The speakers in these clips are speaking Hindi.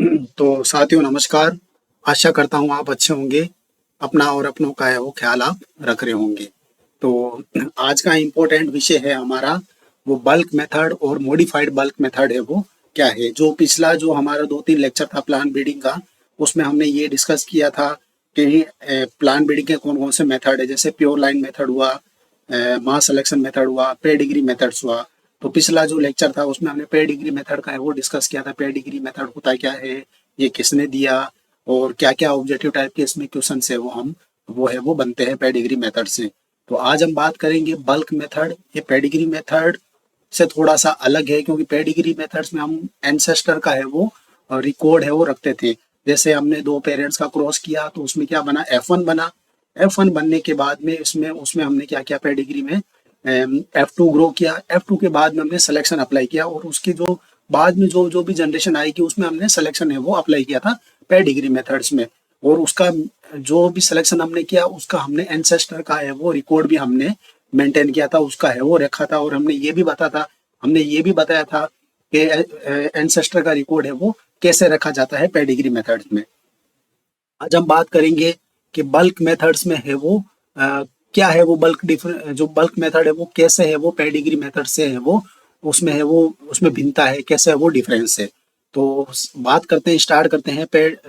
तो साथियों नमस्कार। आशा करता हूँ आप अच्छे होंगे। अपना और अपनों का है वो ख्याल आप रख रहे होंगे। तो आज का इम्पोर्टेंट विषय है हमारा वो बल्क मेथड और मॉडिफाइड बल्क मेथड है वो क्या है। जो पिछला जो हमारा 2-3 लेक्चर था प्लान ब्रीडिंग का, उसमें हमने ये डिस्कस किया था कि प्लान ब्रीडिंग के कौन कौन से मेथड है, जैसे प्योर लाइन मेथड हुआ, मास सिलेक्शन मेथड हुआ, पेडिग्री मेथड्स हुआ। तो पिछला जो लेक्चर था उसमें हमने पेडिग्री मेथड का है वो डिस्कस किया था। पेडिग्री मेथड होता क्या है, ये किसने दिया, और क्या क्या ऑब्जेक्टिव टाइप के इसमें क्वेश्चन है वो बनते हैं पेडिग्री मेथड से। तो आज हम बात करेंगे बल्क मेथड। ये पेडिग्री मेथड से थोड़ा सा अलग है, क्योंकि पेडिग्री मेथड्स में हम एंसेस्टर का है वो रिकॉर्ड है वो रखते थे। जैसे हमने दो पेरेंट्स का क्रॉस किया तो उसमें क्या बना, F1 बना। F1 बनने के बाद में इसमें उसमें हमने क्या किया, पेडिग्री में F2 ग्रो किया। F2 के बाद में हमने सिलेक्शन अप्लाई किया, और उसकी जो बाद में जो जो भी जनरेशन आएगी उसमें हमने सिलेक्शन है वो अप्लाई किया था पेडिग्री मेथड्स में। और उसका जो भी सिलेक्शन हमने किया उसका हमने एंसेस्टर का है वो रिकॉर्ड भी हमने मेंटेन किया था, उसका है वो रखा था। और हमने ये भी बताया था कि एंसेस्टर का रिकॉर्ड है वो कैसे रखा जाता है पेडिग्री मेथड्स में। आज हम बात करेंगे कि बल्क मेथड्स में है वो क्या है वो जो बल्क मेथड है वो कैसे है वो पेडिग्री मेथड से है वो उसमें भिन्नता है, कैसे है वो डिफरेंस है। तो बात करते हैं, स्टार्ट करते हैं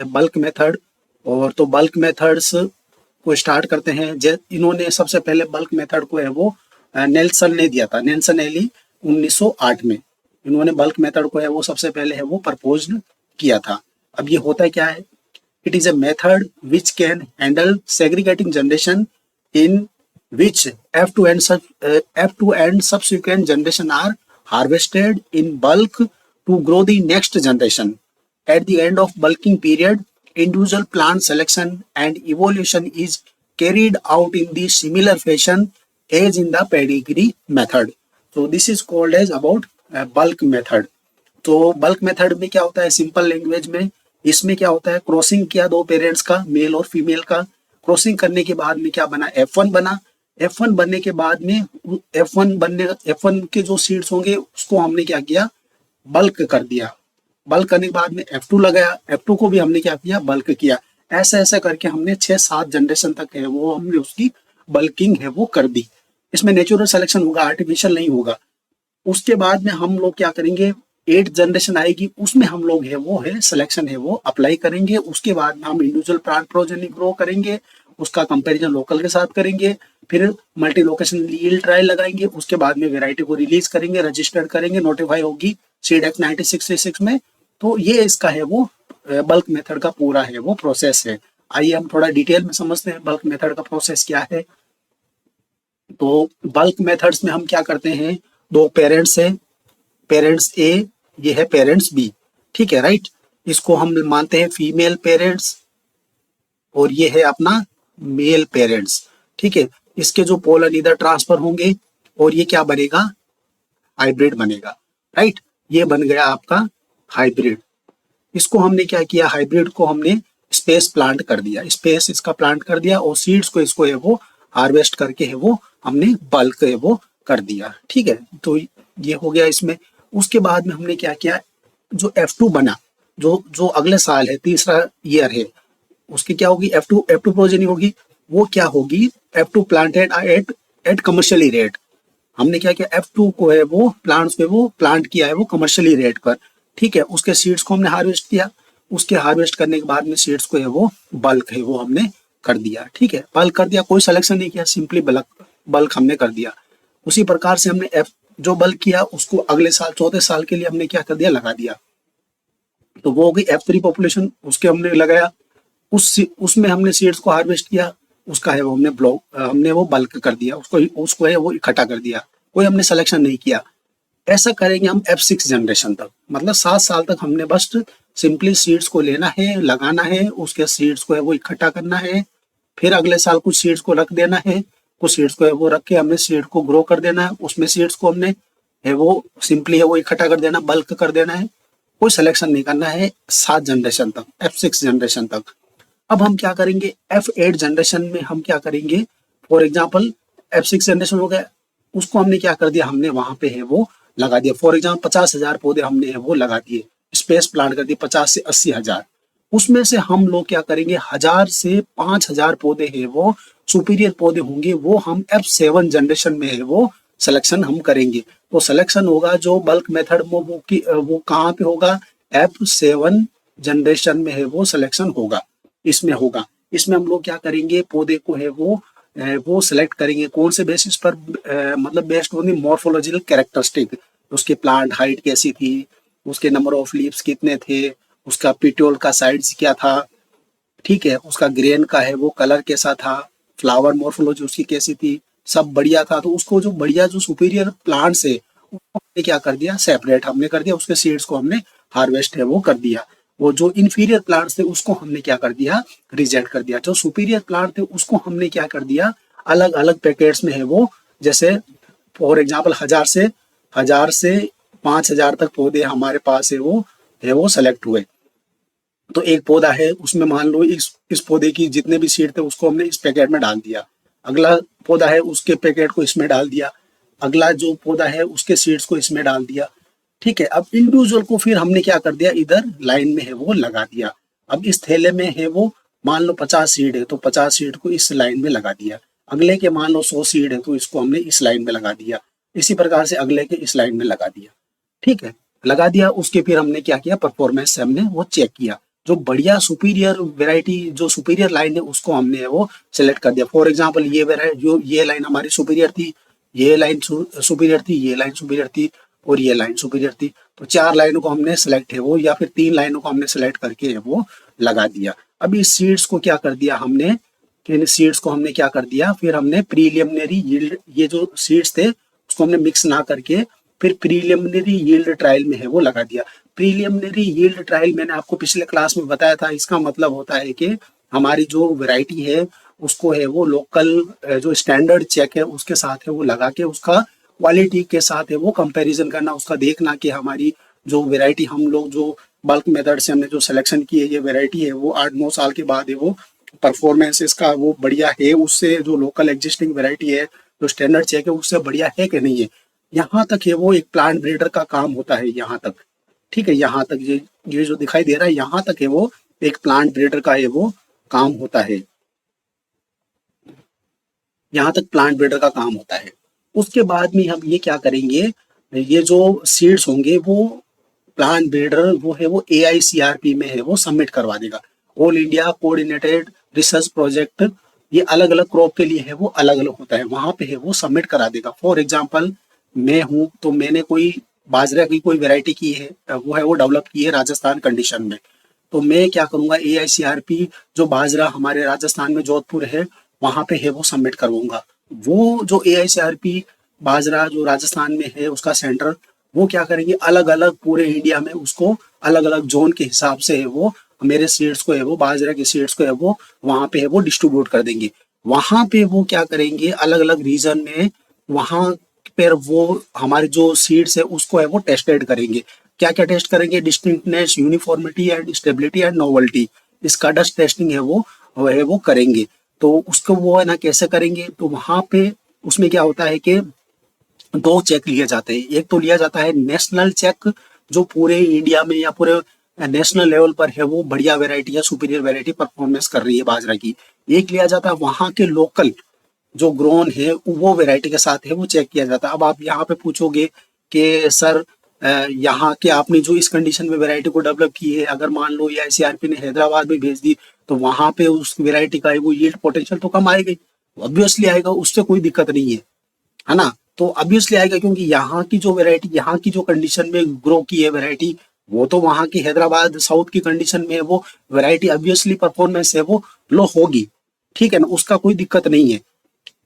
बल्क मेथड। और तो बल्क मेथड्स को स्टार्ट करते हैं। इन्होंने सबसे पहले बल्क मेथड को है वो नेल्सन ने दिया था, नेल्सन एली 1908 में। इन्होंने बल्क मेथड को है वो सबसे पहले है वो प्रपोज किया था। अब ये होता है क्या है, it is a method which can handle segregating generation in which F2 and subsequent generation are harvested in bulk to grow the next generation. At the end of bulking period, individual plant selection and evolution is carried out in the similar fashion as in the pedigree method. So this is called as about bulk method. तो बल्क मेथड में क्या होता है, सिंपल लैंग्वेज में इसमें क्या होता है, क्रॉसिंग किया दो पेरेंट्स का, मेल और फीमेल का। क्रॉसिंग करने के बाद में क्या बना, F1 बना। F1 बनने के बाद में F1 के जो सीड्स होंगे उसको हमने क्या किया, बल्क कर दिया। बल्क करने के बाद में F2 लगाया, F2 को भी हमने क्या किया, बल्क किया। ऐसे ऐसे करके हमने 6-7 जनरेशन तक है वो हमने उसकी बल्किंग है वो कर दी। इसमें नेचुरल सिलेक्शन होगा, आर्टिफिशियल नहीं होगा। उसके बाद में हम लोग क्या करेंगे, 8 जनरेशन आएगी उसमें हम लोग है सिलेक्शन है वो अप्लाई करेंगे। उसके बाद में हम इंडिविजुअल प्लांट प्रोजेनी ग्रो करेंगे, उसका कंपैरिजन लोकल के साथ करेंगे, फिर मल्टी लोकेशन यील्ड ट्रायल लगाएंगे। उसके बाद में वेराइटी को रिलीज करेंगे, रजिस्टर्ड करेंगे, नोटिफाई होगी सीड एक्ट 1966 में। तो ये इसका है वो बल्क मेथड का पूरा है वो प्रोसेस है। आइए हम थोड़ा डिटेल में समझते हैं बल्क मेथड का प्रोसेस क्या है। तो बल्क मेथड्स में हम क्या करते हैं, दो पेरेंट्स है, पेरेंट्स ए, ये है पेरेंट्स बी, ठीक है, राइट। इसको हम मानते हैं फीमेल पेरेंट्स, और ये है अपना मेल पेरेंट्स, ठीक है। इसके जो पोलन इधर ट्रांसफर होंगे और ये क्या बनेगा, हाइब्रिड बनेगा, राइट। ये बन गया आपका हाइब्रिड। इसको हमने क्या किया, हाइब्रिड को हमने स्पेस प्लांट कर दिया, स्पेस इसका प्लांट कर दिया, और सीड्स को इसको है वो हार्वेस्ट करके है वो हमने बल्क है वो कर दिया, ठीक है। तो ये हो गया इसमें। उसके बाद में हमने क्या किया, जो F2 बना, जो जो अगले साल है, तीसरा ईयर है, उसकी क्या होगी, F2 प्रोजेनी होगी। वो क्या होगी, F2 planted eight commercially rate. हमने क्या किया, F2 को है वो प्लांट्स पे वो प्लांट किया है वो कमर्शियली रेट पर, ठीक है। उसके सीड्स को हमने हार्वेस्ट किया। उसके हार्वेस्ट करने के बाद में सीड्स को है वो बल्क है वो हमने कर दिया, ठीक है। बल्क कर दिया, कोई सिलेक्शन नहीं किया, सिंपली बल्क हमने कर दिया। उसी प्रकार से हमने जो बल्क किया उसको अगले साल, चौथे साल के लिए हमने क्या कर दिया, लगा दिया। तो वो हो गई F3 पॉपुलेशन, उसके हमने लगाया। उसमें हमने सीड्स को हार्वेस्ट किया, उसका है वो हमने वो बल्क कर दिया, उसको है वो इकट्ठा कर दिया, कोई हमने सिलेक्शन नहीं किया। ऐसा करेंगे हम F6 जनरेशन तक, मतलब 7 साल तक हमने बस सिंपली सीड्स को लेना है, लगाना है, उसके सीड्स को है वो इकट्ठा करना है। फिर अगले साल कुछ सीड्स को रख देना है, कुछ सीड्स को है वो रख के हमने सीड को ग्रो कर देना है। उसमें सीड्स को हमने है वो सिंपली है वो इकट्ठा कर देना, बल्क कर देना है, कोई सिलेक्शन नहीं करना है 7 जनरेशन तक, F6 जनरेशन तक। अब हम क्या करेंगे, F8 जनरेशन में हम क्या करेंगे, फॉर एग्जाम्पल F6 जनरेशन हो गया, उसको हमने क्या कर दिया, हमने वहां पे है वो लगा दिया। फॉर एग्जाम्पल 50,000 पौधे हमने है वो लगा दिए, स्पेस प्लांट कर दिए 50 से 80 हज़ार, उसमें से हम लोग क्या करेंगे 1000 से 5000 पौधे हैं वो सुपीरियर पौधे होंगे, वो हम F7 जनरेशन में है वो सिलेक्शन हम करेंगे। तो सिलेक्शन होगा जो बल्क मेथड में वो कहाँ पे होगा, F7 जनरेशन में है वो सिलेक्शन होगा, इसमें होगा। इसमें हम लोग क्या करेंगे पौधे को है वो सिलेक्ट करेंगे कौन से बेसिस पर, मतलब based on the morphological characteristic, उसके प्लांट हाइट कैसी थी, उसके नंबर ऑफ लीव्स कितने थे, उसका पिट्योल का साइज क्या था, ठीक है, उसका ग्रेन का है वो कलर कैसा था, फ्लावर मॉर्फोलॉजी उसकी कैसी थी, सब बढ़िया था। तो उसको जो बढ़िया जो सुपीरियर प्लांट्स है उसको हमने क्या कर दिया, सेपरेट हमने कर दिया, उसके सीड्स को हमने हार्वेस्ट है वो कर दिया। वो जो इंफीरियर प्लांट्स थे उसको हमने क्या कर दिया, रिजेक्ट कर दिया। जो सुपीरियर प्लांट थे उसको हमने क्या कर दिया, अलग अलग पैकेट्स में है वो, जैसे फॉर एग्जाम्पल 1000 से 5000 तक पौधे हमारे पास है वो सेलेक्ट हुए। तो एक पौधा है उसमें मान लो इस पौधे की जितने भी सीड थे उसको हमने इस पैकेट में डाल दिया, अगला पौधा है उसके पैकेट को इसमें डाल दिया, अगला जो पौधा है उसके सीड्स को इसमें डाल दिया, ठीक है। अब इंडिविजुअल को फिर हमने क्या कर दिया, इधर लाइन में है वो लगा दिया। अब इस थैले में है वो मान लो 50 सीड है तो 50 सीड को इस लाइन में लगा दिया, अगले के मान लो 100 सीड है तो इसको हमने इस लाइन में लगा दिया, इसी प्रकार से अगले के इस लाइन में लगा दिया, ठीक है, लगा दिया। उसके फिर हमने क्या किया, परफॉर्मेंस से हमने वो चेक किया, जो बढ़िया सुपीरियर वैरायटी जो सुपीरियर लाइन है उसको हमने वो सेलेक्ट कर दिया। फॉर एग्जांपल ये वैरायटी जो ये लाइन हमारी सुपीरियर थी, ये लाइन सुपीरियर थी, ये लाइन सुपीरियर थी और ये लाइन सुपीरियर थी। तो 4 लाइनों को हमने सेलेक्ट है वो, या फिर 3 लाइनों को हमने सेलेक्ट करके है वो लगा दिया। अब इस सीड्स को क्या कर दिया हमने, इन सीड्स को हमने क्या कर दिया, फिर हमने प्रीलिमिनरी यील्ड, ये जो सीड्स थे उसको हमने मिक्स ना करके फिर प्रीलिमिनरी यील्ड ट्रायल में है वो लगा दिया। प्रीलिमिनरी यील्ड ट्रायल मैंने आपको पिछले क्लास में बताया था, इसका मतलब होता है कि हमारी जो वैरायटी है उसको है वो लोकल जो स्टैंडर्ड चेक है उसके साथ है वो लगा के उसका क्वालिटी के साथ है वो कंपैरिजन करना, उसका देखना कि हमारी जो वैरायटी हम लोग जो बल्क मेथड से हमने जो सिलेक्शन की है ये वैरायटी है वो 8-9 साल के बाद है वो परफॉर्मेंस इसका वो बढ़िया है उससे जो लोकल एग्जिस्टिंग वैरायटी है जो स्टैंडर्ड चेक है उससे बढ़िया है कि नहीं है। यहाँ तक है वो एक प्लांट ब्रीडर का काम होता है, यहाँ तक, ठीक है। यहाँ तक ये जो दिखाई दे रहा है यहाँ तक है वो एक प्लांट ब्रीडर का है वो काम होता है, यहाँ तक प्लांट ब्रीडर का काम होता है। उसके बाद में हम ये क्या करेंगे, ये जो सीड्स होंगे वो प्लांट ब्रीडर वो है वो AICRP में है वो सबमिट करवा देगा, all India coordinated research project. ये अलग अलग क्रॉप के लिए है वो अलग अलग होता है, वहां पे है वो सबमिट करा देगा। फॉर एग्जाम्पल मैं हूँ तो मैंने कोई बाजरा की कोई वैरायटी की है वो है वो डेवलप की है राजस्थान कंडीशन में, तो मैं क्या करूंगा AICRP जो बाजरा हमारे राजस्थान में जोधपुर है वहां पे है वो सबमिट करवाऊंगा। वो जो AICRP बाजरा जो राजस्थान में है उसका सेंटर वो क्या करेंगे अलग अलग पूरे इंडिया में उसको अलग अलग जोन के हिसाब से है वो मेरे सीड्स को है वो बाजरा के सीड्स को है वो वहां पे है वो डिस्ट्रीब्यूट कर देंगे। वहां पे वो क्या करेंगे अलग अलग रीजन में वहां पर वो हमारे जो सीड्स है उसको है वो टेस्टेड करेंगे। क्या क्या टेस्ट करेंगे, distinctness, uniformity and stability and novelty, इसका डस्ट टेस्टिंग है वो करेंगे। तो उसको वो है ना कैसे करेंगे, तो वहां पे उसमें क्या होता है कि 2 चेक लिए जाते हैं। एक तो लिया जाता है नेशनल चेक जो पूरे इंडिया में या पूरे नेशनल लेवल पर है वो बढ़िया वैरायटी या सुपीरियर वैरायटी परफॉर्मेंस कर रही है बाजरा की। एक लिया जाता है वहां के लोकल जो ग्रोन है वो वैरायटी के साथ है वो चेक किया जाता है। अब आप यहाँ पे पूछोगे कि सर यहाँ के आपने जो इस कंडीशन में वैरायटी को डेवलप की है अगर मान लो AICRP ने हैदराबाद में भेज दी तो वहां पे उस वैरायटी का वो यील्ड पोटेंशियल तो कम आएगा, ऑब्वियसली आएगा, उससे कोई दिक्कत नहीं है ना। तो ऑब्वियसली आएगा क्योंकि यहाँ की जो वैरायटी यहाँ की जो कंडीशन में ग्रो की है वैरायटी वो तो वहाँ की हैदराबाद साउथ की कंडीशन में वो वैरायटी ऑब्वियसली परफॉर्मेंस है वो लो होगी, ठीक है ना, उसका कोई दिक्कत नहीं है।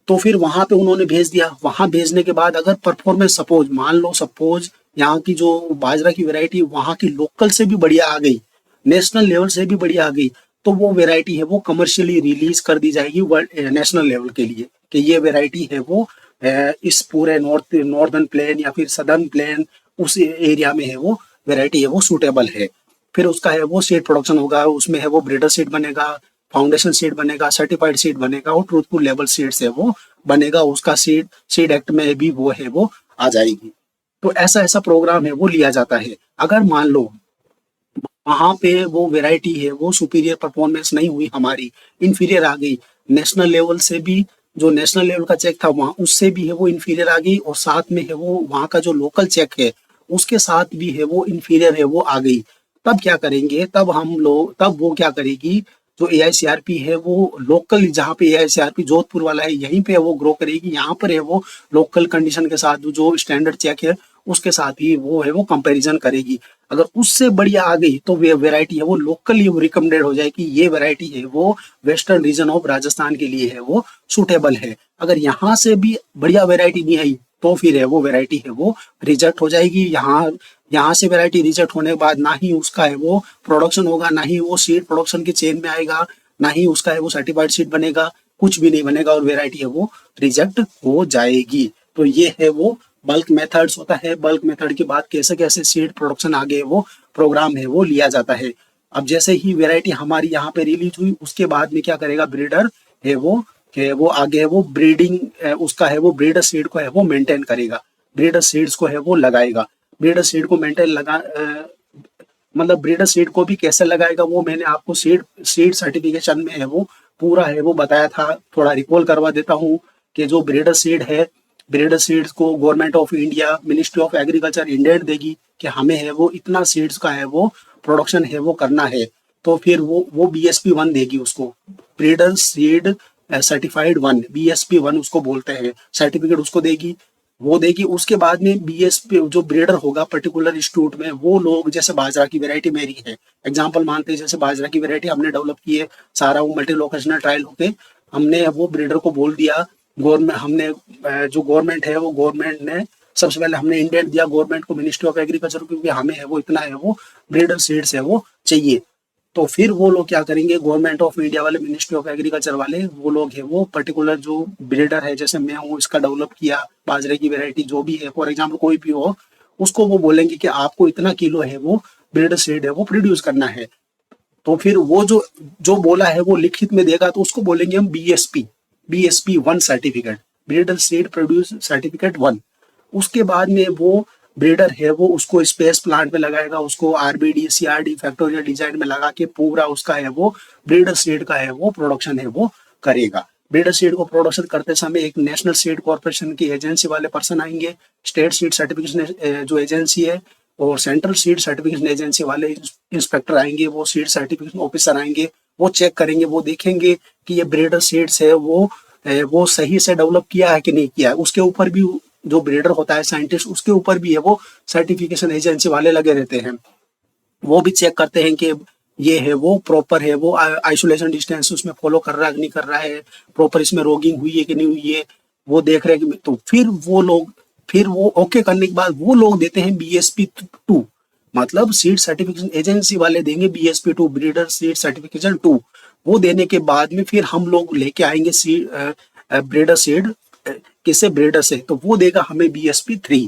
तो फिर वहां पे उन्होंने भेज दिया, वहां भेजने के बाद अगर परफॉर्मेंस सपोज यहाँ की जो बाजरा की वैरायटी वहां की लोकल से भी बढ़िया आ गई, नेशनल लेवल से भी बढ़िया आ गई, तो वो वैरायटी है वो कमर्शियली रिलीज कर दी जाएगी नेशनल लेवल के लिए कि ये वैरायटी है वो इस पूरे नॉर्दर्न प्लेन या फिर सदर्न प्लेन उस एरिया में है वो वैरायटी है वो सूटेबल है। फिर उसका है वो सीड प्रोडक्शन होगा, उसमें है वो ब्रीडर सीड बनेगा, फाउंडेशन सीड बनेगा, सर्टिफाइड सीड बनेगा और ट्रूथफुल लेवल सीड से वो बनेगा, उसका सीड एक्ट में भी वो है वो आ जाएगी। तो ऐसा ऐसा प्रोग्राम है वो लिया जाता है। अगर मान लो वहां पे वो वेराइटी है वो सुपीरियर परफॉर्मेंस नहीं हुई हमारी, इंफीरियर आ गई। नेशनल लेवल से भी, जो नेशनल लेवल का चेक था वहाँ उससे भी है वो इंफीरियर आ गई, और साथ में है वो वहाँ का जो लोकल चेक है उसके साथ भी है वो इंफीरियर है वो आ गई। तब क्या करेंगे, तब वो क्या करेगी, जो एआईसीआरपी है वो लोकल, जहाँ पे एआईसीआरपी जोधपुर वाला है यहीं पे वो ग्रो करेगी, यहाँ पर है वो लोकल कंडीशन के साथ जो स्टैंडर्ड चेक है उसके साथ ही वो है वो कंपैरिजन करेगी। अगर उससे बढ़िया आ गई तो वे वेराइटी है वो लोकली रिकमेंडेड हो जाएगी, ये वेराइटी है वो वेस्टर्न रीजन ऑफ राजस्थान के लिए है वो सुटेबल है। अगर यहाँ से भी बढ़िया वेराइटी नहीं आई तो फिर है वो वेराइटी है वो रिजेक्ट हो जाएगी। यहाँ यहाँ से वैरायटी रिजेक्ट होने के बाद ना ही उसका है वो प्रोडक्शन होगा, ना ही वो सीड प्रोडक्शन की चेन में आएगा, ना ही उसका है वो सर्टिफाइड सीड बनेगा, कुछ भी नहीं बनेगा और वैरायटी है वो रिजेक्ट हो जाएगी। तो ये है वो बल्क मेथड्स होता है। बल्क मेथड के बाद कैसे कैसे सीड प्रोडक्शन आगे वो प्रोग्राम है वो लिया जाता है। अब जैसे ही वैरायटी हमारी यहाँ पे रिलीज हुई उसके बाद में क्या करेगा ब्रीडर है वो, कि वो आगे है वो ब्रीडिंग, उसका है वो ब्रीडर सीड को है वो मेंटेन करेगा, ब्रीडर सीड्स को है वो लगाएगा। ब्रीडर सीड को मेंटेन मतलब ब्रीडर सीड को भी कैसे लगाएगा वो मैंने आपको सीड सीड सर्टिफिकेशन में है वो पूरा है वो बताया था। थोड़ा रिकॉल करवा देता हूँ कि जो ब्रीडर सीड है, ब्रीडर सीड्स को government of India, ministry of agriculture indent देगी कि हमें है वो इतना सीड्स का है वो प्रोडक्शन है वो करना है। तो फिर वो BSP 1 देगी उसको, ब्रीडर सीड सर्टिफाइड 1, BSP 1 उसको बोलते हैं, सर्टिफिकेट उसको देगी, वो देगी। उसके बाद में BSP जो ब्रीडर होगा पर्टिकुलर इंस्टीट्यूट में, वो लोग जैसे बाजरा की वैरायटी मेरी है, एग्जांपल मानते हैं जैसे बाजरा की वैरायटी हमने डेवलप की है, सारा वो मल्टी लोकेशनल ट्रायल होके हमने वो ब्रीडर को बोल दिया। गवर्नमेंट हमने जो गवर्नमेंट है वो गवर्नमेंट ने सबसे पहले हमने इंडेंट दिया गवर्नमेंट को, मिनिस्ट्री ऑफ एग्रीकल्चर को, क्योंकि हमें है वो इतना है वो ब्रीडर सीड्स है वो चाहिए। तो फिर वो लोग क्या करेंगे, गवर्नमेंट ऑफ इंडिया वाले, मिनिस्ट्री ऑफ एग्रीकल्चर वाले, वो लोग है वो पर्टिकुलर जो ब्रीडर है, जैसे मैं हूँ इसका डेवलप किया बाजरे की वैरायटी जो भी है फॉर एग्जाम्पल कोई भी हो, उसको वो बोलेंगे कि आपको इतना किलो है वो ब्रीडर सीड है वो प्रोड्यूस करना है। तो फिर वो जो जो बोला है वो लिखित में देगा, तो उसको बोलेंगे हम BSP 1 certificate, breeder seed produce certificate 1। उसके बाद में वो ब्रीडर है वो उसको स्पेस प्लांट में लगाएगा, उसको RBD CRD फैक्टोरियल डिजाइन में लगा के पूरा उसका है वो ब्रीडर सीड का है वो प्रोडक्शन है वो करेगा। ब्रीडर सीड को प्रोडक्शन करते समय एक नेशनल सीड कॉर्पोरेशन की एजेंसी वाले पर्सन आएंगे, स्टेट सीड सर्टिफिकेशन जो एजेंसी है, और सेंट्रल सीड सर्टिफिकेशन एजेंसी वाले इंस्पेक्टर आएंगे, वो सीड सर्टिफिकेशन ऑफिसर आएंगे, वो चेक करेंगे, वो देखेंगे कि ये ब्रीडर सीड्स है वो सही से डेवलप किया है कि नहीं किया है। उसके ऊपर भी जो ब्रीडर होता है साइंटिस्ट, उसके ऊपर भी है वो सर्टिफिकेशन एजेंसी वाले लगे रहते हैं। वो भी चेक करते हैं कि ये है वो प्रॉपर है वो आइसोलेशन डिस्टेंस उसमें फॉलो कर रहा है कि नहीं कर रहा है, प्रॉपर इसमें रोगिंग हुई है कि नहीं हुई है, वो देख रहे हैं कि तो फिर वो ओके करने के बाद वो लोग देते हैं BSP 2, मतलब सीड सर्टिफिकेशन एजेंसी वाले देंगे BSP 2, ब्रीडर सीड सर्टिफिकेशन 2। वो देने के बाद में फिर हम लोग लेके आएंगे सीड ब्रीडर सीड, किससे, ब्रीडर से, तो वो देगा हमें BSP 3।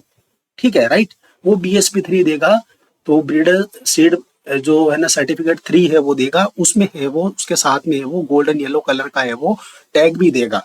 ठीक है, राइट, वो BSP 3 देगा। तो ब्रीडर सीड जो है ना सर्टिफिकेट 3 है वो देगा, उसमें है वो उसके साथ में है वो गोल्डन येलो कलर का है वो टैग भी देगा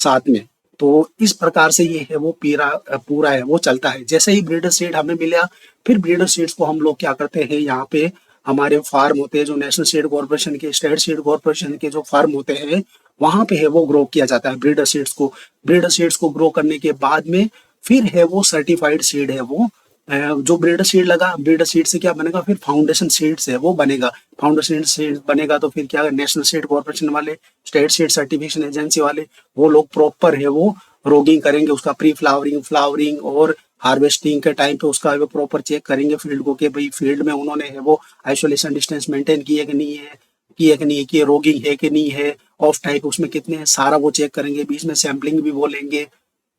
साथ में। तो इस प्रकार से ये है वो पूरा है वो चलता है। जैसे ही ब्रीडर सीड हमें मिला, फिर ब्रीडर सीड्स को हम लोग क्या करते हैं, यहाँ पे हमारे फार्म होते हैं जो नेशनल सीड कॉर्पोरेशन के, स्टेट सीड कॉर्पोरेशन के जो फार्म होते हैं, वहां पे है वो ग्रो किया जाता है ब्रीडर सीड्स को। ब्रीडर सीड्स को ग्रो करने के बाद में फिर है वो सर्टिफाइड सीड है वो जो ब्रीडर सीड लगा, ब्रीडर सीड से क्या बनेगा, फिर फाउंडेशन सीड्स है वो बनेगा। फाउंडेशन सीड बनेगा तो फिर क्या, नेशनल सीड कॉर्पोरेशन वाले, स्टेट सीड सर्टिफिकेशन एजेंसी वाले, वो लोग प्रॉपर है वो रोगिंग करेंगे, उसका प्री फ्लावरिंग, फ्लावरिंग और हार्वेस्टिंग के टाइम पे उसका वो प्रॉपर चेक करेंगे फील्ड को, कि भाई फील्ड में उन्होंने है वो आइसोलेशन डिस्टेंस मेंटेन किए कि नहीं है, कि रोगिंग है कि नहीं है, ऑफ टाइप उसमें कितने हैं, सारा वो चेक करेंगे, बीच में सैम्पलिंग भी बोलेंगे।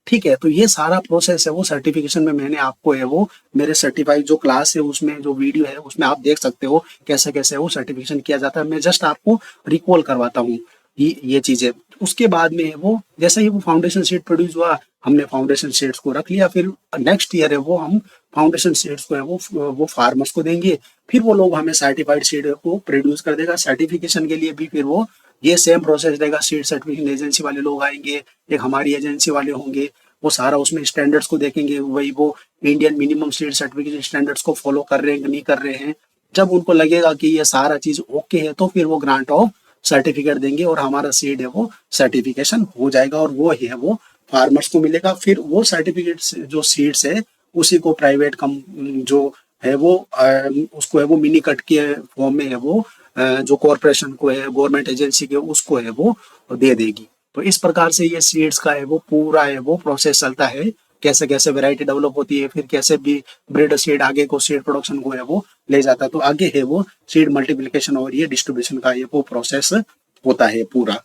ठीक है, तो ये सारा प्रोसेस है वो सर्टिफिकेशन में मैंने आपको है वो मेरे सर्टिफाइड जो क्लास है उसमें जो वीडियो है उसमें आप देख सकते हो कैसे कैसे वो सर्टिफिकेशन किया जाता है। मैं जस्ट आपको रिकॉल करवाता हूँ ये चीजें। उसके बाद में है वो जैसे ही वो फाउंडेशन सीड प्रोड्यूस हुआ, हमने फाउंडेशन सीड्स को रख लिया, फिर नेक्स्ट ईयर है वो हम फाउंडेशन सीड्स को है वो फार्मर्स को देंगे, फिर वो लोग हमें सर्टिफाइड सीड को प्रोड्यूस कर देगा। सर्टिफिकेशन के लिए भी फिर वो ये सेम प्रोसेस रहेगा, सीड सर्टिफिकेशन एजेंसी वाले लोग आएंगे, एक हमारी एजेंसी वाले होंगे, वो सारा उसमें स्टैंडर्ड्स को देखेंगे, वही वो Indian minimum seed certification standards को फॉलो कर रहे हैं कि नहीं कर रहे हैं, जब उनको लगेगा कि ये सारा चीज ओके है तो फिर वो ग्रांट ऑफ सर्टिफिकेट देंगे और हमारा सीड है वो सर्टिफिकेशन हो जाएगा और वो है वो फार्मर्स को मिलेगा। फिर वो सर्टिफिकेट जो सीड्स है उसी को प्राइवेट कम जो है वो उसको है वो मिनी कट के फॉर्म में है वो जो कॉरपोरेशन को है गवर्नमेंट एजेंसी के उसको है वो दे देगी। तो इस प्रकार से ये सीड्स का है वो पूरा है वो प्रोसेस चलता है, कैसे कैसे वैरायटी डेवलप होती है, फिर कैसे भी ब्रीड सीड आगे को सीड प्रोडक्शन को है वो ले जाता है। तो आगे है वो सीड मल्टीप्लिकेशन और ये डिस्ट्रीब्यूशन का ये वो प्रोसेस होता है पूरा।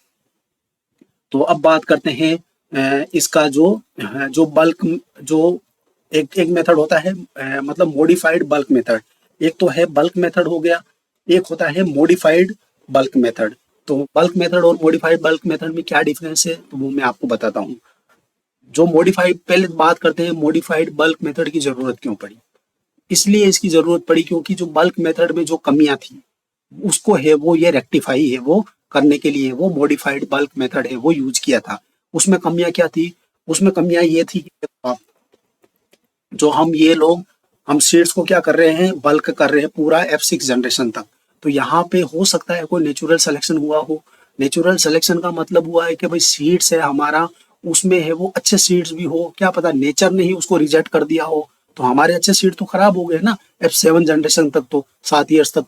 तो अब बात करते हैं इसका जो बल्क जो एक मेथड होता है मतलब मॉडिफाइड बल्क मेथड। एक तो है बल्क मेथड हो गया, एक होता है मॉडिफाइड बल्क मेथड। तो बल्क मेथड और मॉडिफाइड बल्क मेथड में क्या डिफरेंस है तो वो मैं आपको बताता हूँ। जो मॉडिफाइड, पहले बात करते हैं मॉडिफाइड बल्क मेथड की जरूरत क्यों पड़ी। इसलिए इसकी जरूरत पड़ी क्योंकि जो बल्क मेथड में जो कमियां थी उसको है वो ये रेक्टिफाई है वो करने के लिए वो मॉडिफाइड बल्क मेथड है वो यूज किया था। उसमें कमियां क्या थी, उसमें कमियां ये थी कि जो हम ये लोग हम सीड्स को क्या कर रहे हैं बल्क कर रहे हैं पूरा F6 जनरेशन तक। तो यहाँ पे हो सकता है कोई नेचुरल सिलेक्शन हुआ हो। नेचुरल सिलेक्शन का मतलब हुआ है कि भाई सीड्स है हमारा उसमें है वो अच्छे सीड्स भी हो, क्या पता नेचर ने ही उसको रिजेक्ट कर दिया हो तो हमारे अच्छे सीड तो खराब हो गए ना F7 जनरेशन तक, तो 7 ईयर्स तक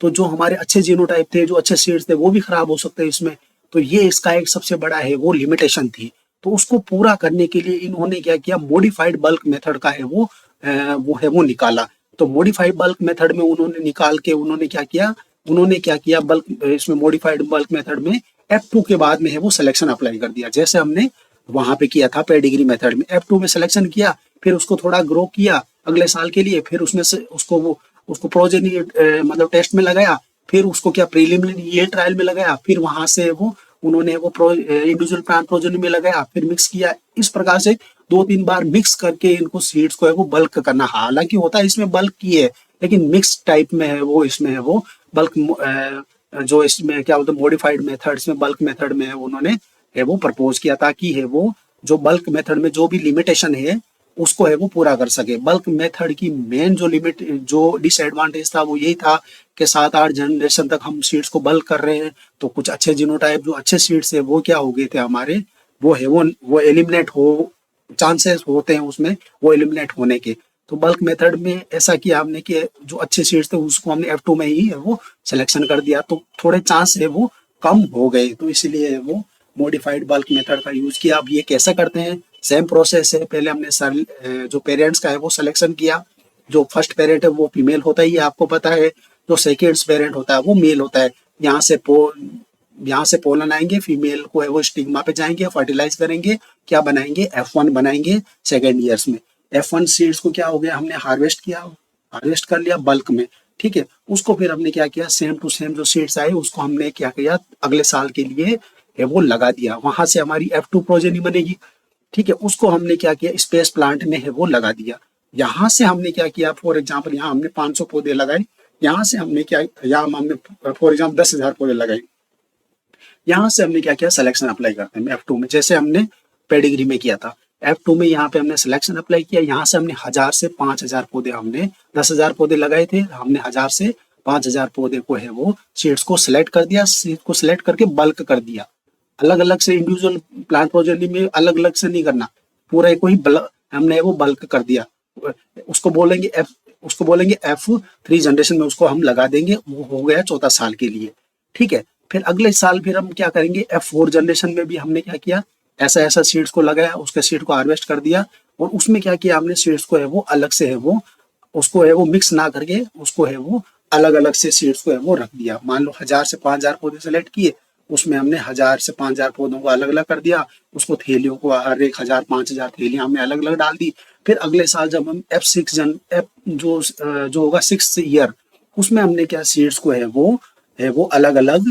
तो जो हमारे अच्छे जीनोटाइप थे जो अच्छे सीड्स थे वो भी खराब हो सकते हैं इसमें। तो ये इसका एक सबसे बड़ा है वो लिमिटेशन थी। तो उसको पूरा करने के लिए इन्होंने क्या किया मॉडिफाइड बल्क मेथड का है वो है वो निकाला। तो मॉडिफाइड बल्क मेथड में उन्होंने निकाल के उन्होंने क्या किया बल्क इसमें मॉडिफाइड बल्क मेथड में F2 के बाद में है वो सिलेक्शन अप्लाई कर दिया। जैसे हमने वहां पे किया था पेडिग्री मेथड में F2 में सिलेक्शन किया, फिर उसको थोड़ा ग्रो किया अगले साल के लिए, फिर उसमें से उसको प्रोजेनी मतलब टेस्ट में लगाया, फिर उसको क्या प्रीलिमिनरी ये ट्रायल में लगाया, फिर वहां से वो उन्होंने वो इंडिविजुअल प्लांट प्रोजेनी में लगाया, फिर मिक्स किया। इस प्रकार से 2-3 बार मिक्स करके इनको सीड्स को है वो बल्क करना। हालांकि होता है इसमें बल्क की है लेकिन मिक्स टाइप में है वो इसमें है वो बल्क जो इसमें क्या बोलते हैं मॉडिफाइड मेथड्स में बल्क मेथड में है उन्होंने है वो प्रपोज किया ताकि है वो जो बल्क मेथड में जो भी लिमिटेशन है उसको है वो पूरा कर सके। बल्क मेथड की मेन जो डिसएडवांटेज था वो यही था कि 7-8 जनरेशन तक हम सीड्स को बल्क कर रहे हैं तो कुछ अच्छे जीनोटाइप जो अच्छे सीड्स है वो क्या हो गए थे हमारे वो है वो एलिमिनेट हो चांसेस होते हैं उसमें वो एलिमिनेट होने के। तो बल्क मेथड में ऐसा किया हमने कि जो अच्छे सीड्स थे उसको हमने F2 में ही है वो सिलेक्शन कर दिया तो थोड़े चांस है वो कम हो गए। तो इसलिए वो मॉडिफाइड बल्क मेथड का यूज किया। अब ये कैसे करते हैं, सेम प्रोसेस है। पहले हमने जो पेरेंट्स का है वो सिलेक्शन किया। जो फर्स्ट पेरेंट है वो फीमेल होता ही है आपको पता है, जो सेकेंड पेरेंट होता है वो मेल होता है। यहाँ से पोलन आएंगे, फीमेल को है वो स्टिग्मा पे जाएंगे, फर्टिलाइज करेंगे, क्या बनाएंगे F1 बनाएंगे सेकेंड ईयर्स में। F1 सीड्स को क्या हो गया हमने हार्वेस्ट कर लिया बल्क में, ठीक है। उसको फिर हमने क्या किया सेम टू सेम जो सीड्स आए उसको हमने क्या किया अगले साल के लिए है वो लगा दिया। वहां से हमारी F2 प्रोजेनी बनेगी, ठीक है। उसको हमने क्या किया स्पेस प्लांट में है वो लगा दिया। यहाँ से हमने क्या किया फॉर एग्जाम्पल यहाँ हमने 500 पौधे लगाए, यहाँ से हमने क्या यहाँ हमने फॉर एग्जाम्पल 10,000 पौधे लगाए। यहाँ से हमने क्या किया सिलेक्शन अप्लाई करते हैं F2 में, जैसे हमने पेडिग्री में किया था। F2 में यहाँ पे हमने सिलेक्शन अप्लाई किया, यहाँ से हमने 1000 से 5000 पौधे हमने 10,000 पौधे लगाए थे, हमने 1000 से 5000 पौधे को है वो सीड्स को सिलेक्ट कर दिया। सीड को सिलेक्ट करके बल्क कर दिया। अलग अलग से इंडिविजुअल प्लांट प्रोजेनी में अलग अलग से नहीं करना, पूरा को ही हमने वो बल्क कर दिया। उसको बोलेंगे F3 जनरेशन में उसको हम लगा देंगे, वो हो गया 14 साल के लिए, ठीक है। फिर अगले साल फिर हम क्या करेंगे F4 जनरेशन में भी हमने क्या किया ऐसा सीड्स को लगाया, उसके सीड को हार्वेस्ट कर दिया और उसमें क्या किया हमने सीड्स को है वो अलग से है वो उसको है वो मिक्स ना करके उसको है वो अलग अलग से सीड्स को है वो रख दिया। मान लो 1000 से 5000 पौधे सेलेक्ट किए, उसमें हमने 1000 से 5000 पौधों को अलग अलग कर दिया, उसको थैलियों को हर एक 1000-5000 थैलियां हमने अलग अलग डाल दी। फिर अगले साल जब हम जो होगा 6th ईयर उसमें हमने क्या सीड्स को है वो अलग अलग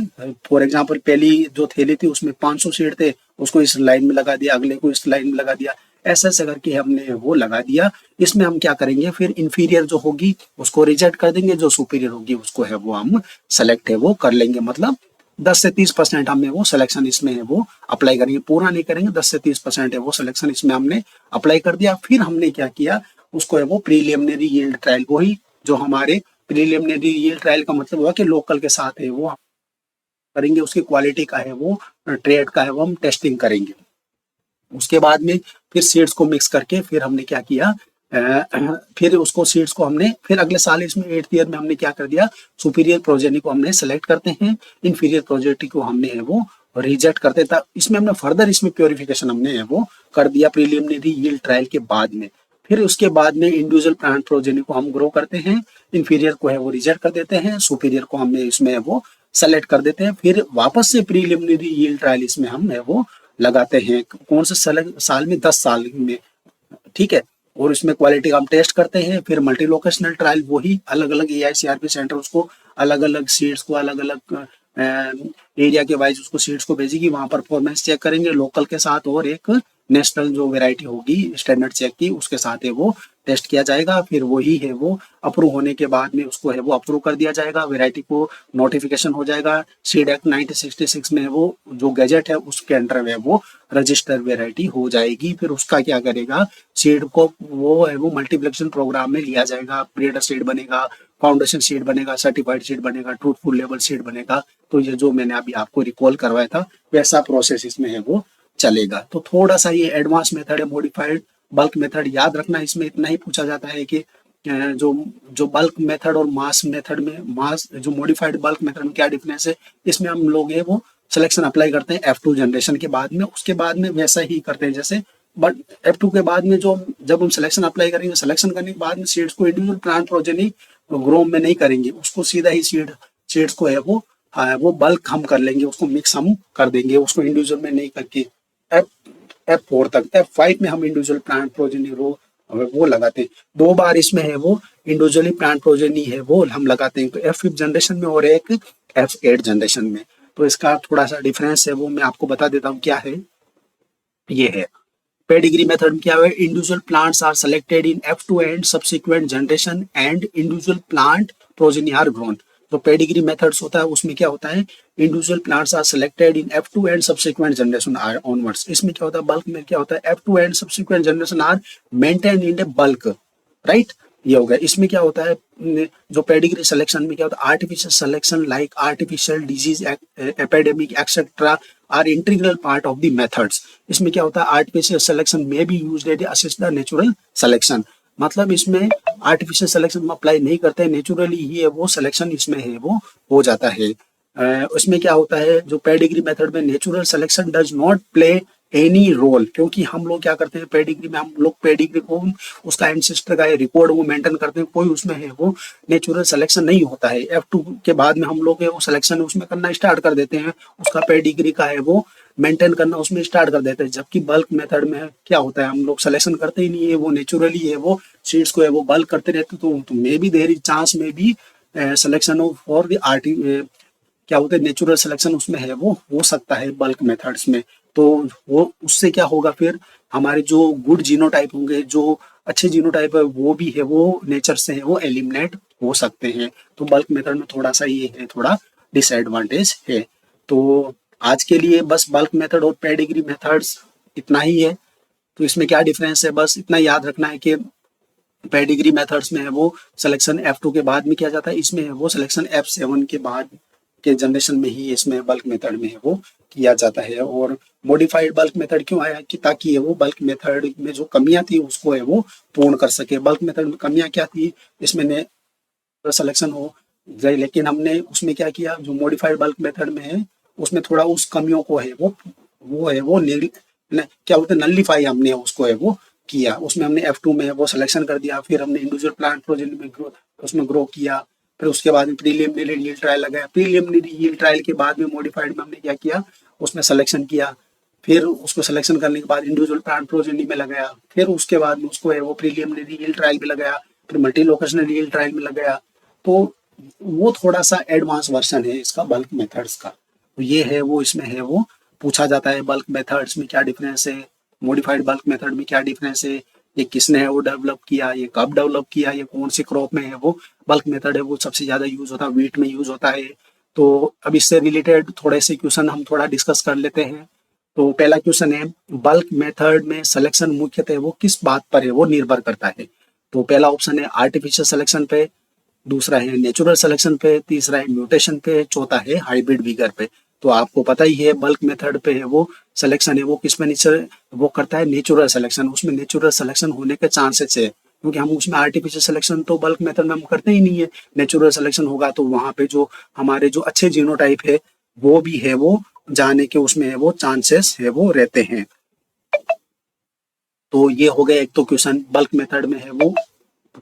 फॉर एग्जांपल पहली जो थैली थी उसमें 500 सीड थे, उसको इस लाइन में लगा दिया, अगले को इस लाइन में लगा दिया, ऐसा ऐसा करके हमने वो लगा दिया। इसमें हम क्या करेंगे फिर इंफीरियर जो होगी उसको रिजेक्ट कर देंगे, जो सुपीरियर होगी उसको है वो हम सेलेक्ट है वो कर लेंगे। मतलब 10 से 30% हमें वो सिलेक्शन इसमें है वो अप्लाई करेंगे, पूरा नहीं करेंगे, 10 से 30% है वो सिलेक्शन इसमें हमने अप्लाई कर दिया। फिर हमने क्या किया उसको है वो प्रीलिमिनरी यील्ड ट्रायल, वही जो हमारे प्रीलिमिनरी यील्ड ट्रायल का मतलब हुआ कि लोकल के साथ है वो करेंगे, उसकी क्वालिटी का है वो, ट्रेड का है वो हम टेस्टिंग करेंगे। उसके बाद में फिर सीड्स को मिक्स करके फिर हमने क्या किया, फिर उसको सीड्स को हमने फिर अगले साल इसमें 8th ईयर में हमने क्या कर दिया, सुपीरियर प्रोजेनी को हमने सेलेक्ट करते हैं, इन्फीरियर प्रोजेनी को हमने है वो रिजेक्ट करते था। इसमें हमने फर्दर इसमें प्योरिफिकेशन हमने है वो कर दिया प्रीलिमिनरी यील्ड ट्रायल के बाद में। फिर उसके बाद में इंडिविजुअल प्लांट प्रोजेनी को हम ग्रो करते हैं, इन्फीरियर को है वो रिजेक्ट कर देते हैं, सुपीरियर को हमने इसमें है वो सेलेक्ट कर देते हैं। फिर वापस से प्रीलिमिनरी यील्ड ट्रायल इसमें हम है वो लगाते हैं, कौन से साल में, 10 साल में, ठीक है। और इसमें क्वालिटी का हम टेस्ट करते हैं। फिर मल्टी लोकेशनल ट्रायल, वही अलग अलग AICRP सेंटर उसको अलग अलग सीड्स को अलग अलग एरिया के वाइज उसको सीड्स को भेजेगी, वहां परफॉर्मेंस चेक करेंगे लोकल के साथ, और एक नेशनल जो वेराइटी होगी स्टैंडर्ड चेक की उसके साथ है वो टेस्ट किया जाएगा। फिर वही है वो अप्रूव होने के बाद में उसको है वो अप्रूव कर दिया जाएगा, वेराइटी को नोटिफिकेशन हो जाएगा। सीड एक्ट 1966 में वो जो गैजेट है उसके अंडर में वो रजिस्टर वेराइटी हो जाएगी। फिर उसका क्या करेगा, सीड को वो है वो मल्टीप्लेक्शन प्रोग्राम में लिया जाएगा, ब्रीडर सीड बनेगा, फाउंडेशन सीड बनेगा, सर्टिफाइड सीड बनेगा, ट्रूथफुल लेबल सीड बनेगा। तो ये जो मैंने अभी आपको रिकॉल करवाया था वैसा प्रोसेस इसमें है वो चलेगा। तो थोड़ा सा ये एडवांस मेथड है, मॉडिफाइड बल्क मेथड याद रखना। इसमें इतना ही पूछा जाता है कि जो जो बल्क मेथड और मास मेथड में, मास जो मॉडिफाइड बल्क मेथड में क्या डिफरेंस है। इसमें हम लोग है वो सिलेक्शन अप्लाई करते हैं F2 जनरेशन के बाद में, उसके बाद में वैसा ही करते हैं जैसे, बट F2 के बाद में जो जब हम सिलेक्शन अप्लाई करेंगे, सिलेक्शन करने के बाद में सीड्स को इंडिविजुअल प्लांट प्रोजेनी ग्रो में नहीं करेंगे, उसको सीधा ही सीड्स को है वो बल्क हम कर लेंगे, उसको मिक्स हम कर देंगे, उसको इंडिविजुअल में नहीं करके। F4 तक, F5 में हम इंडिविजुअल प्लांट प्रोजेनी रो वो लगाते हैं। 2 बार इसमें है वो इंडिविजुअली प्लांट प्रोजेनी है वो हम लगाते हैं, तो F5 जनरेशन में और एक F8 जनरेशन में। तो इसका थोड़ा सा डिफरेंस है वो मैं आपको बता देता हूँ क्या है। ये है पेडिग्री मेथड में क्या है, individual plants are selected in F2 and subsequent generation and individual plant progeny are grown. तो पेडिग्री मेथड्स होता है उसमें क्या होता है, individual plants are selected in F2 and subsequent generation or onwards. इसमें क्या होता है, बल्क में क्या होता है, F2 and subsequent generation are maintain in a bulk, right. ये हो गया। इसमें क्या होता है, जो पेडिग्री सिलेक्शन में क्या होता है, artificial selection like artificial disease epidemic etcetera are integral part of the methods. इसमें क्या होता है, आर्टिफिशियल सिलेक्शन में be used at assist the natural selection. मतलब इसमें आर्टिफिशियल सिलेक्शन अप्लाई नहीं करते, नेचुरली ही है वो सिलेक्शन इसमें है वो हो जाता है। उसमें क्या होता है, जो पेडिग्री मेथड में natural selection does not play any role, क्योंकि हम लोग क्या करते हैं पेडिग्री में, हम लोग पेडिग्री को उसका एंसेस्टर का रिकॉर्ड वो मेंटेन करते हैं, कोई उसमें है वो नेचुरल सिलेक्शन नहीं होता है। F2 के बाद में हम लोग है वो सिलेक्शन उसमें करना स्टार्ट कर देते हैं, उसका पेडिग्री का है वो मेंटेन करना उसमें स्टार्ट कर देते हैं। जबकि बल्क मेथड में क्या होता है, हम लोग सिलेक्शन करते ही नहीं है, वो नेचुरली है वो सीड्स को है वो बल्क करते रहते। तो may be there is chance में भी सिलेक्शन ऑफ फॉर द क्या होता है, नेचुरल सिलेक्शन उसमें है वो हो सकता है बल्क मेथड्स में। तो वो उससे क्या होगा, फिर हमारे जो गुड जीनोटाइप होंगे, जो अच्छे जीनोटाइप है वो भी है वो नेचर से है वो एलिमिनेट हो सकते हैं। तो बल्क मेथड में थोड़ा सा ये है, थोड़ा डिसएडवांटेज है। तो आज के लिए बस बल्क मेथड और पेडिग्री मेथड्स इतना ही है। तो इसमें क्या डिफरेंस है, बस इतना याद रखना है कि पेडिग्री मेथड्स में है वो सिलेक्शन F2 के बाद में किया जाता है, इसमें है वो सिलेक्शन F7 के बाद के जनरेशन में ही इसमें बल्क मेथड में है वो किया जाता है। और मॉडिफाइड बल्क मेथड क्यों आया, कि ताकि वो बल्क मेथड में जो कमियां थी उसको है वो पूर्ण कर सके। बल्क मेथड में कमियां क्या थी, इसमें ने सिलेक्शन हो जाए, लेकिन हमने उसमें क्या किया, जो मॉडिफाइड बल्क मेथड में है उसमें थोड़ा उस कमियों को है वो है वो क्या बोलते हैं, नलिफाई हमने उसको है वो किया। उसमें हमने F2 में वो सिलेक्शन कर दिया, फिर हमने इंडिविजुअल प्लांट प्रोजेनी में उसमें ग्रो किया, फिर उसके बाद में प्रीलिमिनरी यील्ड ट्रायल लगाया। प्रीलिमिनरी यील्ड ट्रायल के बाद में मॉडिफाइड में हमने क्या किया, उसमें सिलेक्शन किया, फिर उसको सिलेक्शन करने के बाद इंडिविजुअल प्लांट प्रोजेनी में लगाया, फिर उसके बाद में उसको है वो प्रीलिमिनरी यील्ड ट्रायल में लगाया, फिर मल्टी लोकेशनल यील्ड ट्रायल में लगाया। तो वो थोड़ा सा एडवांस वर्जन है इसका बल्क मेथड्स का। तो ये है वो, इसमें है वो पूछा जाता है बल्क मेथड्स में क्या डिफरेंस है, मॉडिफाइड बल्क मेथड में क्या डिफरेंस है, ये किसने है वो डेवलप किया, ये कब डेवलप किया, ये कौन सी क्रॉप में है वो बल्क मेथड है वो सबसे ज्यादा यूज होता है, वीट में यूज होता है। तो अब इससे रिलेटेड थोड़े से क्वेश्चन हम थोड़ा डिस्कस कर लेते हैं। तो पहला क्वेश्चन है, बल्क मेथड में सिलेक्शन मुख्यतः वो किस बात पर है वो निर्भर करता है। तो पहला ऑप्शन है आर्टिफिशियल सिलेक्शन पे, दूसरा है नेचुरल सिलेक्शन पे, तीसरा है म्यूटेशन पे, चौथा है हाइब्रिड विगर पे। तो आपको पता ही है बल्क मेथड पे है वो सिलेक्शन है वो किसमें नेचर वो करता है नेचुरल सिलेक्शन, उसमें नेचुरल सिलेक्शन होने के चांसेस है, क्योंकि हम उसमें आर्टिफिशियल सिलेक्शन तो बल्क मेथड में हम करते ही नहीं है। नेचुरल सिलेक्शन होगा तो वहां पे जो हमारे जो अच्छे जीनोटाइप है वो भी है वो जाने के उसमें है वो चांसेस है वो रहते हैं। तो ये हो गया एक तो क्वेश्चन बल्क मेथड में है वो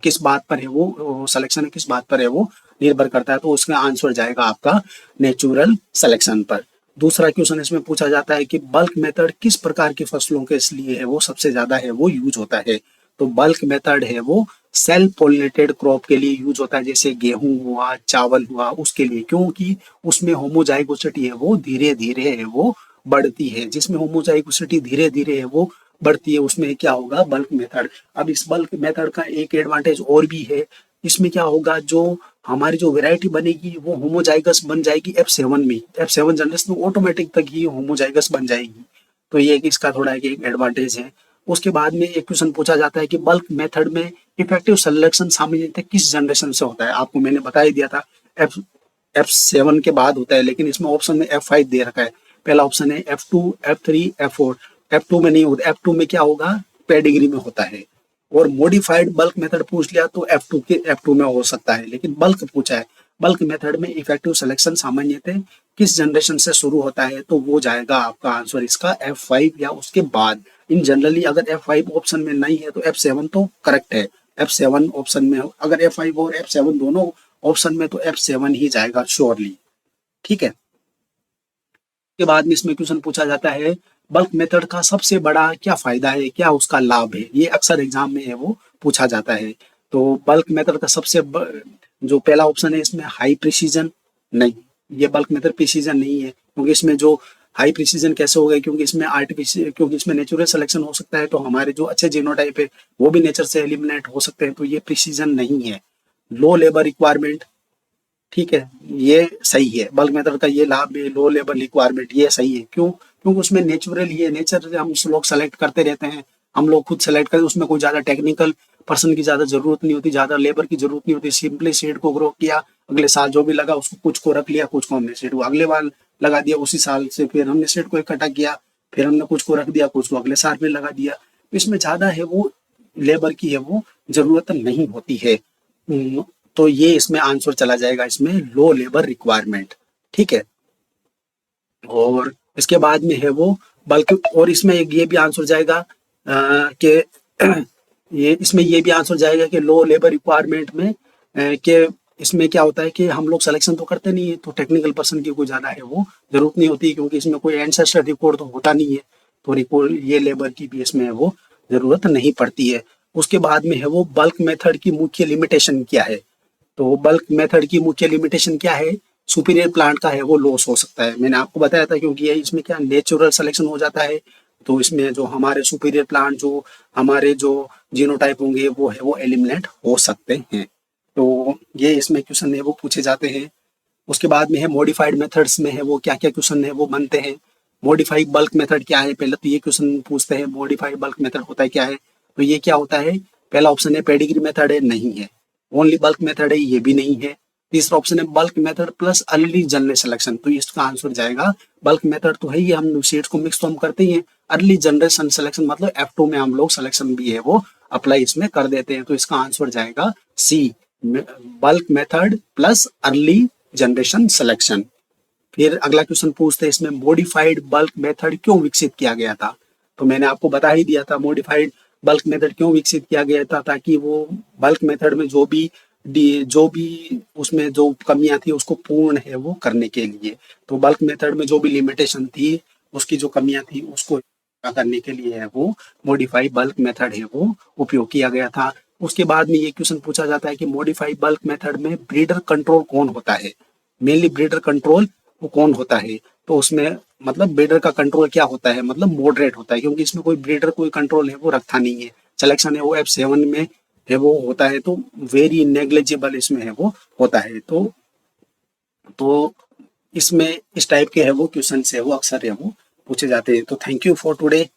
किस बात पर है वो सिलेक्शन किस बात पर है वो निर्भर करता है, तो उसका आंसर जाएगा आपका नेचुरल सिलेक्शन पर। दूसरा क्वेश्चन इसमें पूछा जाता है कि बल्क मेथड किस प्रकार की फसलों के लिए है वो सबसे ज्यादा है वो यूज होता है। तो बल्क मेथड है वो सेल्फ पोलिनेटेड क्रॉप के लिए यूज होता है, जैसे गेहूं हुआ, चावल हुआ, उसके लिए, क्योंकि उसमें होमोजाइगोसिटी है वो धीरे धीरे है वो बढ़ती है। जिसमें होमोजाइगोसिटी धीरे धीरे है वो बढ़ती है उसमें क्या होगा बल्क मेथड। अब इस बल्क मेथड का एक एडवांटेज और भी है, इसमें क्या होगा जो हमारी जो वैरायटी बनेगी वो होमोजाइगस बन जाएगी F7 में, F7 जनरेशन में ऑटोमेटिक तक ही होमोजाइगस बन जाएगी। तो ये इसका थोड़ा एक एडवांटेज है। उसके बाद में एक क्वेश्चन पूछा जाता है कि बल्क मेथड में इफेक्टिव सिलेक्शन सामान्यतः किस जनरेशन से होता है। आपको मैंने बता ही दिया था F7 के बाद होता है, लेकिन इसमें ऑप्शन में F5 दे रखा है। पहला ऑप्शन है F2, F3, F4। F2 में नहीं होता, F2 में क्या होगा पेडिग्री में होता है। और मॉडिफाइड बल्क मेथड पूछ लिया तो F2 में हो सकता है, लेकिन बल्क पूछा है। बल्क मेथड में इफेक्टिव सिलेक्शन सामान्यतः किस जनरेशन से शुरू होता है, तो वो जाएगा आपका आंसर इसका F5 या उसके बाद। इन जनरली अगर F5 ऑप्शन में नहीं है तो F7 तो करेक्ट है। F7 ऑप्शन में अगर F5 और F7 दोनों ऑप्शन में तो F7 ही जाएगा श्योरली। ठीक है। के बाद में इसमें क्वेश्चन पूछा जाता है बल्क मेथड का सबसे बड़ा क्या फायदा है, क्या उसका लाभ है, ये अक्सर एग्जाम में है वो पूछा जाता है। तो बल्क मेथड का जो पहला ऑप्शन है इसमें हाई प्रिसीजन, नहीं, ये बल्क मेथड प्रिसीजन नहीं है, क्योंकि इसमें जो हाई प्रिसीजन कैसे हो गए, क्योंकि इसमें आर्टिफिशियल, क्योंकि इसमें नेचुरल सिलेक्शन हो सकता है, तो हमारे जो अच्छे जीनोटाइप है वो भी नेचर से एलिमिनेट हो सकते हैं, तो ये प्रिसीजन नहीं है। लो लेबर रिक्वायरमेंट, ठीक है, ये सही है। बल्क मेथड का ये लाभ है, लो लेबर रिक्वायरमेंट, ये सही है। क्यों? क्योंकि उसमें नेचुरल ये नेचर हम लोग सेलेक्ट करते रहते हैं, हम लोग खुद सेलेक्ट करते, उसमें कोई ज्यादा टेक्निकल पर्सन की ज्यादा जरूरत नहीं होती, ज्यादा लेबर की जरूरत नहीं होती। सिंपली सीड को ग्रो किया, अगले साल जो भी लगा उसको कुछ को रख लिया, कुछ को हमने सीड को अगले बार लगा दिया, उसी साल से फिर हमने सीड को इकट्ठा किया, फिर हमने कुछ को रख दिया, कुछ को अगले साल में लगा दिया। इसमें ज्यादा है वो लेबर की है वो जरूरत नहीं होती है। तो ये इसमें आंसर चला जाएगा इसमें लो लेबर रिक्वायरमेंट। ठीक है। और इसके बाद में है वो बल्कि, और इसमें एक ये भी आंसर जाएगा कि ये इसमें ये भी आंसर जाएगा कि लो लेबर रिक्वायरमेंट में कि इसमें क्या होता है कि हम लोग सिलेक्शन तो करते नहीं है, तो टेक्निकल पर्सन की कोई ज्यादा है वो जरूरत नहीं होती, क्योंकि इसमें कोई एंसेस्टर रिकॉर्ड तो होता नहीं है, तो रिकॉर्ड ये लेबर की भी इसमें वो जरूरत नहीं पड़ती है। उसके बाद में है वो बल्क मेथड की मुख्य लिमिटेशन क्या है। तो बल्क मेथड की मुख्य लिमिटेशन क्या है, सुपीरियर प्लांट का है वो लॉस हो सकता है। मैंने आपको बताया था, क्योंकि ये इसमें क्या नेचुरल सिलेक्शन हो जाता है, तो इसमें जो हमारे सुपीरियर प्लांट जो हमारे जो जीनोटाइप होंगे वो है वो एलिमिनेट हो सकते हैं। तो ये इसमें क्वेश्चन है वो पूछे जाते हैं। उसके बाद में है मॉडिफाइड मेथड्स में है वो क्या क्या क्वेश्चन है वो बनते हैं। मॉडिफाइड बल्क मेथड क्या है, पहले तो ये क्वेश्चन पूछते हैं मॉडिफाइड बल्क मेथड होता है क्या है। तो ये क्या होता है, पहला ऑप्शन है पेडिग्री मेथड है, नहीं है। ओनली बल्क मेथड है, ये भी नहीं है। तीसरा ऑप्शन है bulk method plus early general selection, तो इसका आंसर जाएगा बल्क मेथड तो है ही, हम सीड्स को मिक्स तो हम करते ही हैं। अर्ली जनरेशन सिलेक्शन मतलब F2 में हम लोग सिलेक्शन भी है वो अप्लाई इसमें कर देते हैं, तो इसका आंसर जाएगा C, bulk method plus early generation selection. फिर अगला क्वेश्चन पूछते हैं इसमें मॉडिफाइड बल्क मेथड क्यों विकसित किया गया था। तो मैंने आपको बता ही दिया था मॉडिफाइड बल्क मेथड क्यों विकसित किया गया था, ताकि वो बल्क मेथड में जो भी उसमें जो कमियां थी उसको पूर्ण है वो करने के लिए। तो बल्क मेथड में जो भी लिमिटेशन थी, उसकी जो कमियां थी उसको पूरा करने के लिए है वो मॉडिफाइड बल्क मेथड है वो उपयोग किया गया था। उसके बाद में ये क्वेश्चन पूछा जाता है कि मॉडिफाइड बल्क मेथड में ब्रीडर कंट्रोल कौन होता है, मेनली ब्रीडर कंट्रोल वो कौन होता है। तो उसमें मतलब ब्रीडर का कंट्रोल क्या होता है, मतलब मॉडरेट होता है, क्योंकि इसमें कोई ब्रीडर कोई कंट्रोल है वो रखता नहीं है। सिलेक्शन है वो F7 में है वो होता है, तो वेरी नेग्लिजिबल इसमें है वो होता है। तो इसमें इस टाइप के है वो क्वेश्चन है वो अक्सर है वो पूछे जाते हैं। तो थैंक यू फॉर टुडे।